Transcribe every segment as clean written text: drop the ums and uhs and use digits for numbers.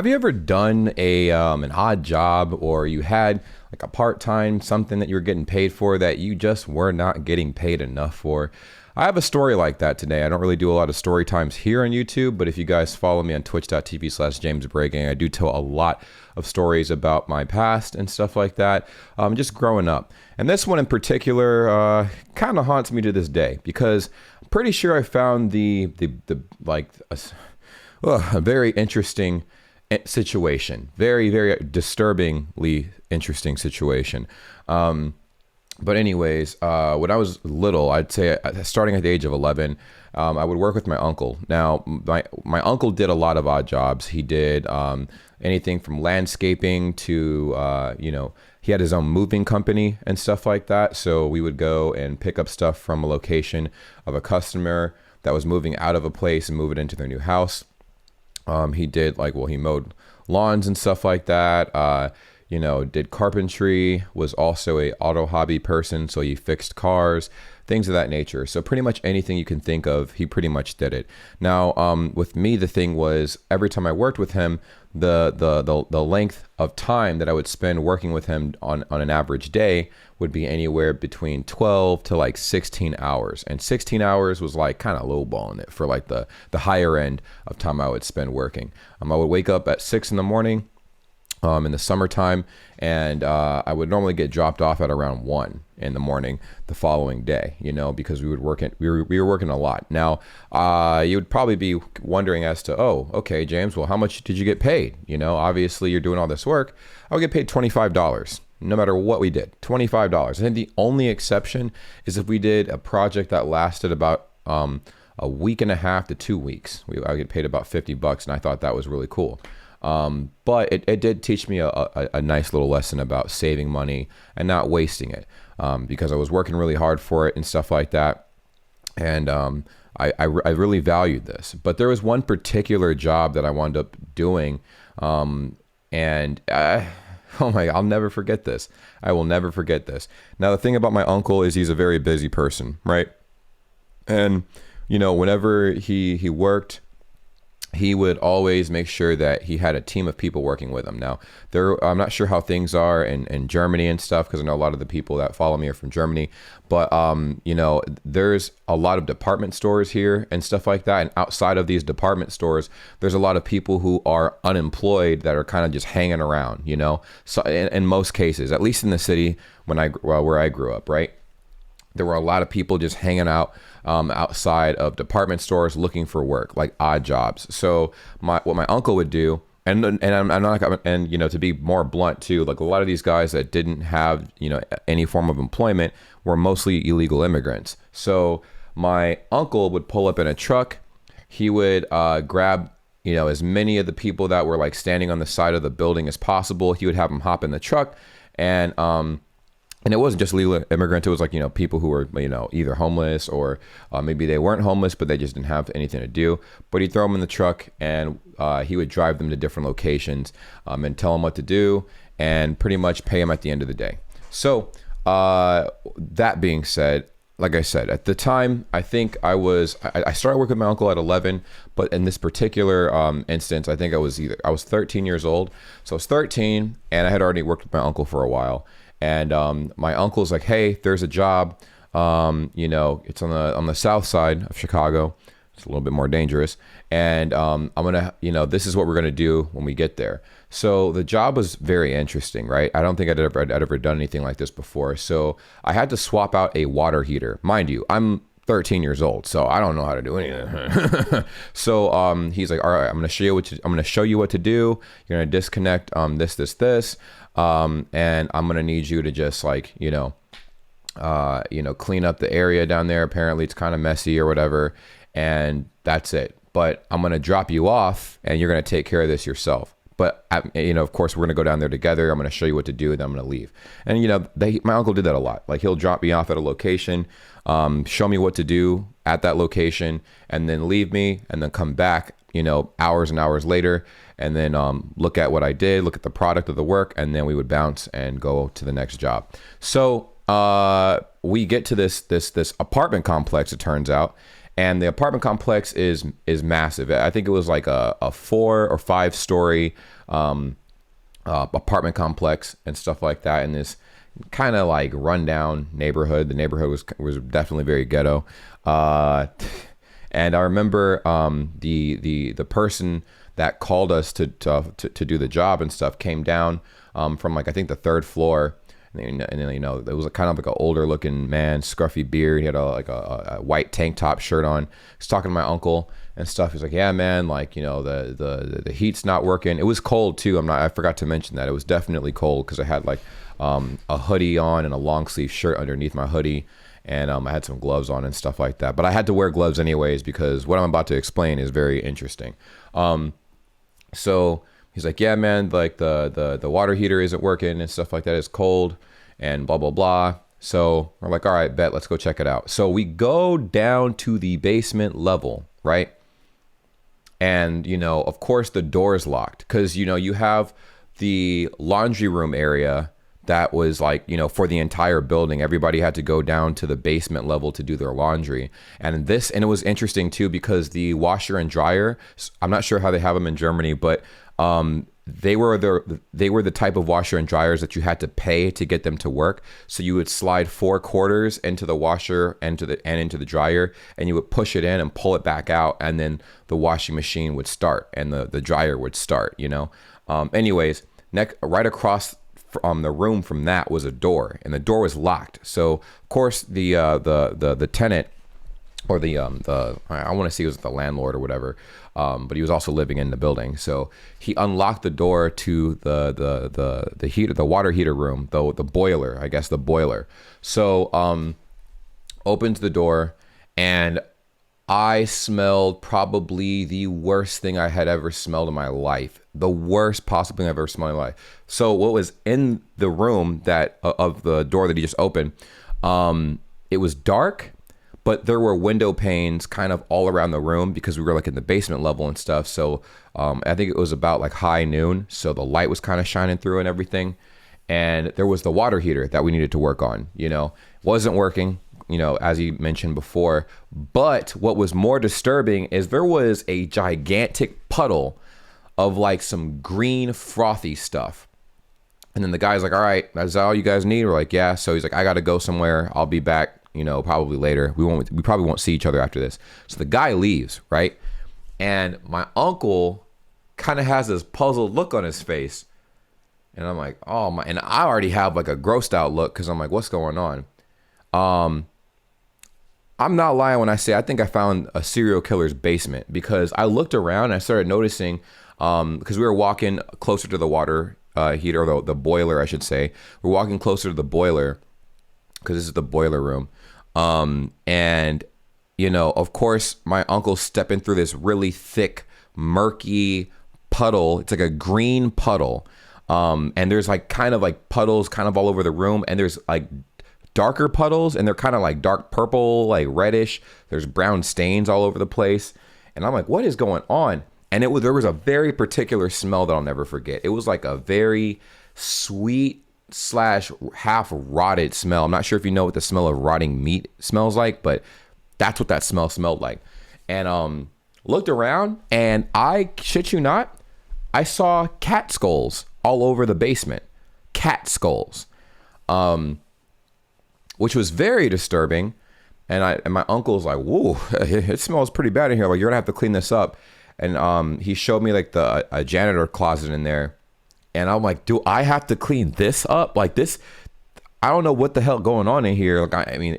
have you ever done a an odd job, or you had like a part-time something that you were getting paid for that you just were not getting paid enough for? I have a story like that today. I don't really do a lot of story times here on YouTube, but if you guys follow me on twitch.tv/JamesBrayGang, I do tell a lot of stories about my past and stuff like that, just growing up. And this one in particular kind of haunts me to this day, because I'm pretty sure I found a very interesting situation, very disturbingly interesting situation. But anyways, when I was little, I'd say starting at the age of 11, I would work with my uncle. Now, my uncle did a lot of odd jobs. He did anything from landscaping to, he had his own moving company and stuff like that. So we would go and pick up stuff from a location of a customer that was moving out of a place and move it into their new house. He did he mowed lawns and stuff like that. Did carpentry, was also a auto hobby person. So he fixed cars, things of that nature. So pretty much anything you can think of, he pretty much did it. Now, with me, the thing was every time I worked with him, the length of time that I would spend working with him on an average day would be anywhere between 12 to 16 hours. And 16 hours was kind of lowballing it for the higher end of time I would spend working. I would wake up at 6 in the morning in the summertime, and I would normally get dropped off at around 1 in the morning the following day, because we were working a lot. Now, you would probably be wondering as to, oh, okay, James, well, how much did you get paid? Obviously you're doing all this work. I would get paid $25. No matter what we did, $25. I think the only exception is if we did a project that lasted about a week and a half to 2 weeks. I get paid about $50, and I thought that was really cool. But it did teach me a nice little lesson about saving money and not wasting it, because I was working really hard for it and stuff like that. And I really valued this. But there was one particular job that I wound up doing, oh my, I'll never forget this. I will never forget this. Now, the thing about my uncle is he's a very busy person, right? And, whenever he worked, he would always make sure that he had a team of people working with him. Now, I'm not sure how things are in Germany and stuff, because I know a lot of the people that follow me are from Germany. But, there's a lot of department stores here and stuff like that. And outside of these department stores, there's a lot of people who are unemployed that are kind of just hanging around, So in most cases, at least in the city where I grew up, right? There were a lot of people just hanging out outside of department stores looking for work, like odd jobs. So what my uncle would do, and I'm not, to be more blunt too, a lot of these guys that didn't have any form of employment were mostly illegal immigrants. So my uncle would pull up in a truck. He would grab as many of the people that were standing on the side of the building as possible. He would have them hop in the truck, and it wasn't just legal immigrants. It was people who were, either homeless or maybe they weren't homeless, but they just didn't have anything to do. But he'd throw them in the truck, and he would drive them to different locations and tell them what to do and pretty much pay them at the end of the day. So that being said, like I said, at the time, I think I started working with my uncle at 11, but in this particular instance, I think I was 13 years old. So I was 13, and I had already worked with my uncle for a while. And my uncle's like, hey, there's a job, it's on the south side of Chicago. It's a little bit more dangerous. And I'm going to, this is what we're going to do when we get there. So the job was very interesting, right? I don't think I'd ever done anything like this before. So I had to swap out a water heater. Mind you, I'm 13 years old, so I don't know how to do anything. So he's like, all right, I'm going to show you what to do. You're going to disconnect this. And I'm going to need you to just clean up the area down there. Apparently it's kind of messy or whatever. And that's it. But I'm going to drop you off, and you're going to take care of this yourself. But, of course, we're going to go down there together. I'm going to show you what to do, and then I'm going to leave. And, my uncle did that a lot. He'll drop me off at a location, show me what to do at that location, and then leave me, and then come back, hours and hours later, and then look at what I did, look at the product of the work, and then we would bounce and go to the next job. So we get to this apartment complex, it turns out, And the apartment complex is massive. I think it was like a 4 or 5 story apartment complex and stuff like that in this kind of like rundown neighborhood. The neighborhood was definitely very ghetto. And I remember the person that called us to do the job and stuff came down from like I think the 3rd floor. And then, you know, it was kind of like an older looking man, scruffy beard. He had a white tank top shirt on. He's talking to my uncle and stuff. He's like, yeah, man, like, you know, the heat's not working. It was cold too. I forgot to mention that. It was definitely cold because I had like a hoodie on and a long sleeve shirt underneath my hoodie. And I had some gloves on and stuff like that. But I had to wear gloves anyways because what I'm about to explain is very interesting. So he's like, yeah, man, like the water heater isn't working and stuff like that. It's cold and blah, blah, blah. So we're like, all right, bet, let's go check it out. So we go down to the basement level, right? And, you know, of course the door is locked because, you know, you have the laundry room area that was like, you know, for the entire building. Everybody had to go down to the basement level to do their laundry. And it was interesting too, because the washer and dryer, I'm not sure how they have them in Germany, but they were the type of washer and dryers that you had to pay to get them to work. So you would slide 4 quarters into the washer and into the dryer, and you would push it in and pull it back out, and then the washing machine would start and the dryer would start, you know. Anyways, right across the room from that was a door, and the door was locked. So of course the tenant, or the I want to see it was the landlord or whatever, but he was also living in the building. So he unlocked the door to the water heater room, the boiler, I guess the boiler. So opens the door, and I smelled probably the worst thing I had ever smelled in my life. The worst possible thing I've ever smelled in my life. So what was in the room of the door that he just opened, it was dark, but there were window panes kind of all around the room because we were like in the basement level and stuff. So I think it was about like high noon. So the light was kind of shining through and everything. And there was the water heater that we needed to work on, you know, wasn't working, you know, as he mentioned before. But what was more disturbing is there was a gigantic puddle of like some green frothy stuff. And then the guy's like, all right, that's all you guys need? We're like, yeah. So he's like, I got to go somewhere. I'll be back, you know, probably later. We probably won't see each other after this. So the guy leaves, right? And my uncle kind of has this puzzled look on his face. And I'm like, oh my, and I already have like a grossed out look because I'm like, what's going on? I'm not lying when I say I think I found a serial killer's basement, because I looked around and I started noticing, because we were walking closer to the water heater, or the boiler, I should say. We're walking closer to the boiler because this is the boiler room. And, you know, of course, my uncle's stepping through this really thick, murky puddle. It's like a green puddle. And there's like kind of like puddles kind of all over the room. And there's like darker puddles, and they're kind of like dark purple, like reddish. There's brown stains all over the place. And I'm like, what is going on? And there was a very particular smell that I'll never forget. It was like a very sweet / half rotted smell. I'm not sure if you know what the smell of rotting meat smells like, but that's what that smell smelled like. And looked around, and I shit you not, I saw cat skulls all over the basement. Cat skulls. Which was very disturbing. And my uncle's like, whoa, it smells pretty bad in here. Like, you're gonna have to clean this up. And he showed me like a janitor closet in there. And I'm like, do I have to clean this up? Like this, I don't know what the hell going on in here. Like, I mean,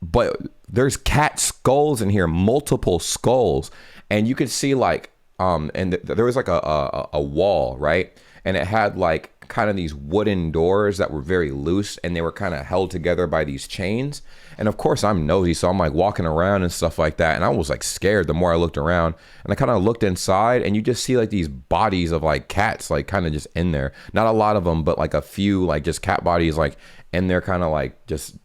but there's cat skulls in here, multiple skulls. And you could see like, and there was like a wall, right? And it had like kind of these wooden doors that were very loose, and they were kind of held together by these chains. And of course I'm nosy, so I'm like walking around and stuff like that, and I was like scared the more I looked around. And I kind of looked inside, and you just see like these bodies of like cats, like kind of just in there. Not a lot of them, but like a few, like just cat bodies, like in there, kind of like just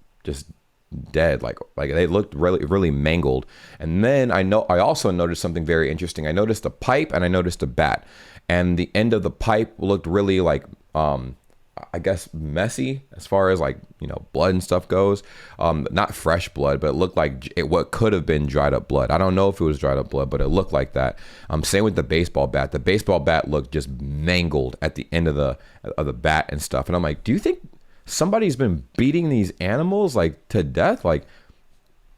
dead, like they looked really, really mangled. And then I also noticed something very interesting. I noticed a pipe, and I noticed a bat, and the end of the pipe looked really like I guess messy as far as like, you know, blood and stuff goes. Not fresh blood, but it looked like what could have been dried up blood. I don't know if it was dried up blood, but it looked like that. Same with the baseball bat. The baseball bat looked just mangled at the end of the bat and stuff. And I'm like, do you think somebody's been beating these animals like to death? Like,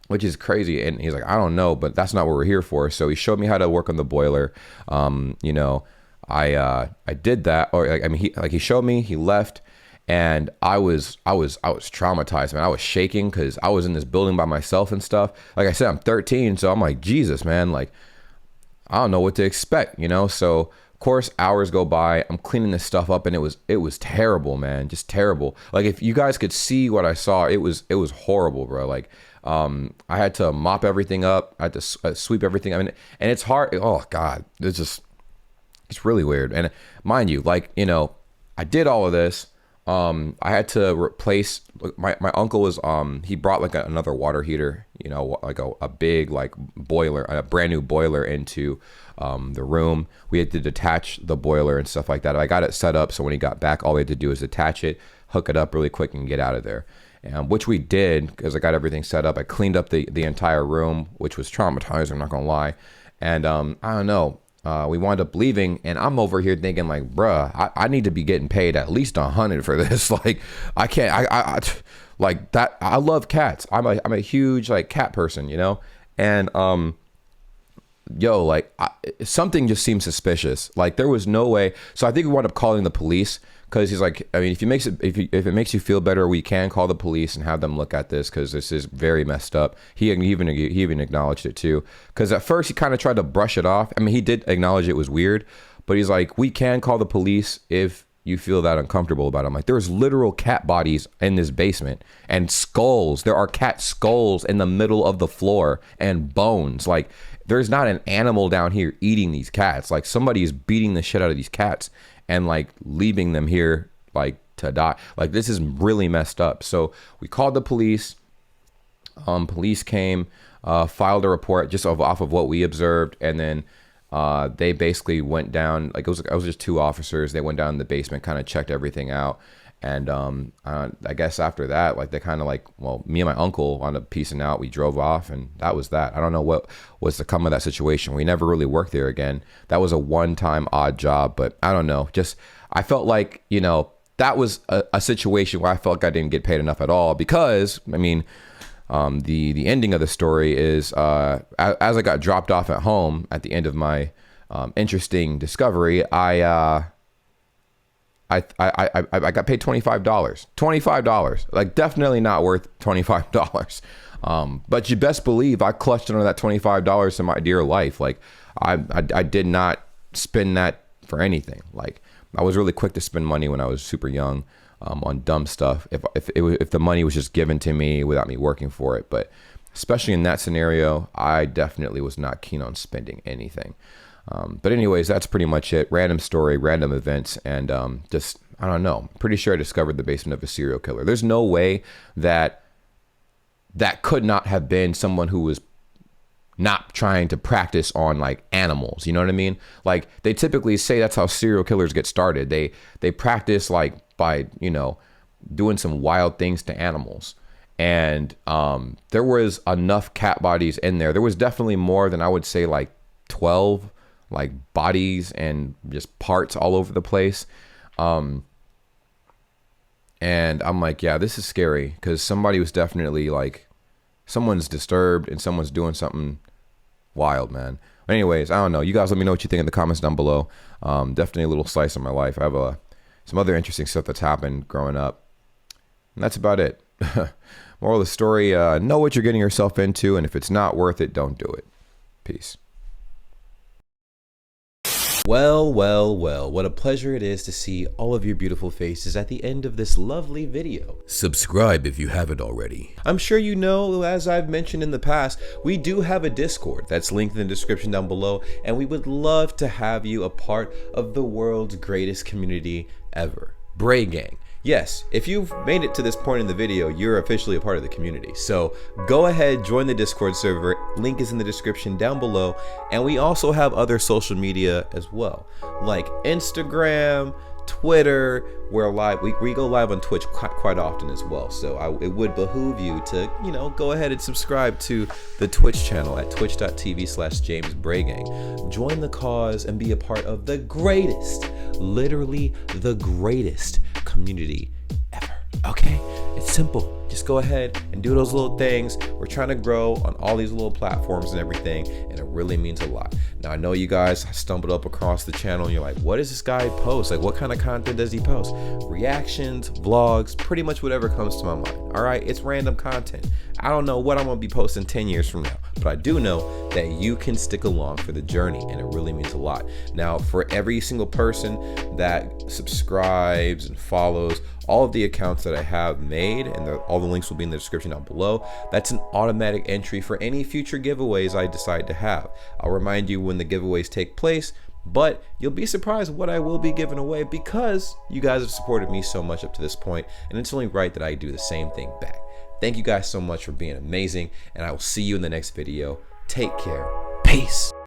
which is crazy. And he's like, I don't know, but that's not what we're here for. So he showed me how to work on the boiler. You know, I did that, or I mean, he showed me, he left, and I was traumatized, man. I was shaking because I was in this building by myself and stuff. Like I said, I'm 13, so I'm like, Jesus, man, like I don't know what to expect, you know? So of course, hours go by, I'm cleaning this stuff up, and it was terrible, man, just terrible. Like if you guys could see what I saw, it was horrible, bro. Like I had to mop everything up, I had to sweep everything. I mean, and it's hard. Oh God, it's really weird. And mind you, like, you know, I did all of this. I had to replace my uncle was, he brought like another water heater, you know, like a big, like boiler, a brand new boiler into, the room. We had to detach the boiler and stuff like that. I got it set up. So when he got back, all we had to do is attach it, hook it up really quick and get out of there. Which we did because I got everything set up. I cleaned up the entire room, which was traumatized, I'm not gonna lie. And, I don't know. We wound up leaving, and I'm over here thinking like, bruh, I need to be getting paid at least $100 for this. Like, I can't, I like that. I love cats. I'm a huge like cat person, you know? And, yo, like something just seemed suspicious. Like there was no way. So I think we wound up calling the police. Cause he's like, I mean, if it makes you feel better, we can call the police and have them look at this. Cause this is very messed up. He even acknowledged it too. Cause at first he kind of tried to brush it off. I mean, he did acknowledge it was weird, but he's like, we can call the police if you feel that uncomfortable about it. I'm like, there's literal cat bodies in this basement and skulls. There are cat skulls in the middle of the floor and bones. Like there's not an animal down here eating these cats. Like somebody is beating the shit out of these cats and like leaving them here like to die. Like this is really messed up. So we called the police. Police came, filed a report just off of what we observed, and then they basically went down. Like it was just two officers. They went down in the basement, kind of checked everything out, and I guess after that, like they kind of like, well, me and my uncle wound up piecing out. We drove off, and that was that. I don't know what was to come of that situation. We never really worked there again. That was a one-time odd job, but I don't know. Just I felt like, you know, that was a situation where I felt like I didn't get paid enough at all because, I mean, the ending of the story is as I got dropped off at home at the end of my interesting discovery, I got paid $25. Like definitely not worth $25. But you best believe I clutched under that $25 in my dear life. Like I did not spend that for anything. Like I was really quick to spend money when I was super young, on dumb stuff. If the money was just given to me without me working for it. But especially in that scenario, I definitely was not keen on spending anything. But anyways, that's pretty much it. Random story, random events, and just, I don't know. Pretty sure I discovered the basement of a serial killer. There's no way that could not have been someone who was not trying to practice on like animals. You know what I mean? Like they typically say that's how serial killers get started. They practice like by, you know, doing some wild things to animals. And there was enough cat bodies in there. There was definitely more than I would say like 12 like bodies and just parts all over the place. And I'm like, yeah, this is scary because somebody was definitely like, someone's disturbed and someone's doing something wild, man. Anyways, I don't know. You guys let me know what you think in the comments down below. Definitely a little slice of my life. I have some other interesting stuff that's happened growing up. And that's about it. Moral of the story, know what you're getting yourself into, and if it's not worth it, don't do it. Peace. Well, what a pleasure it is to see all of your beautiful faces at the end of this lovely video. Subscribe if you haven't already. I'm sure you know, as I've mentioned in the past, we do have a Discord that's linked in the description down below, and we would love to have you a part of the world's greatest community ever, Bray Gang. Yes, if you've made it to this point in the video, you're officially a part of the community. So go ahead, join the Discord server. Link is in the description down below. And we also have other social media as well, like Instagram, Twitter. We're live. We go live on Twitch quite often as well. So it would behoove you to, go ahead and subscribe to the Twitch channel at twitch.tv/JamesBrayGang. Join the cause and be a part of the greatest, literally the greatest community ever. Okay? It's simple. Just go ahead and do those little things. We're trying to grow on all these little platforms and everything, and it really means a lot. Now, I know you guys stumbled up across the channel and you're like, what does this guy post? Like, what kind of content does he post? Reactions, vlogs, pretty much whatever comes to my mind. All right, it's random content. I don't know what I'm gonna be posting 10 years from now, but I do know that you can stick along for the journey, and it really means a lot. Now, for every single person that subscribes and follows all of the accounts that I have made, and all the links will be in the description down below, that's an automatic entry for any future giveaways I decide to have. I'll remind you when the giveaways take place, but you'll be surprised what I will be giving away because you guys have supported me so much up to this point, and it's only right that I do the same thing back. Thank you guys so much for being amazing, and I will see you in the next video. Take care. Peace.